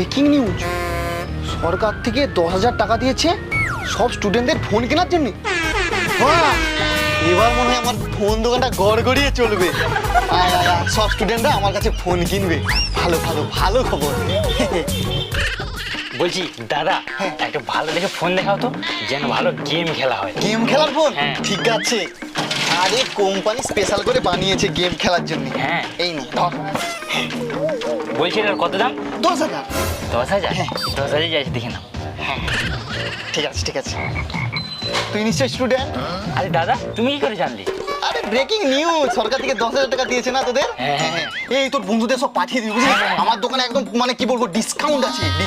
Breaking news, সরকার থেকে 10,000 টাকা দিয়েছে সব স্টুডেন্টদের ফোন কেনার জন্য। এবার মনে হয় আমার ফোন দোকানটা গড়গড়িয়ে চলবে। আয় আয় আয়, সব স্টুডেন্টরা আমার কাছে ফোন কিনবে। ভালো ভালো ভালো খবর। বলছি দাদা, একটা ভালো দেখে ফোন দেখাও তো, যেন ভালো গেম খেলা হয়। গেম খেলার ফোন? হ্যাঁ। ঠিক আছে, আরে কোম্পানি স্পেশাল করে বানিয়েছে গেম খেলার জন্য। হ্যাঁ। এই নে ধর। বলছি এটার কত দাম? 10,000। 10,000? হ্যাঁ। 10,000 যাচ্ছে, দেখে নাও। হ্যাঁ ঠিক আছে ঠিক আছে। তুই নিশ্চয় স্টুডেন্ট? আরে দাদা, তুমি কি করে জানলি? আরে ব্রেকিং নিউজ, সরকার থেকে 10,000 টাকা দিয়েছে না তোদের? হ্যাঁ, হ্যাঁ। এই তোর বন্ধুদের সব পাঠিয়ে দিবি বুঝলি? আমার দোকানে একদম মানে কি বলবো ডিসকাউন্ট আছে।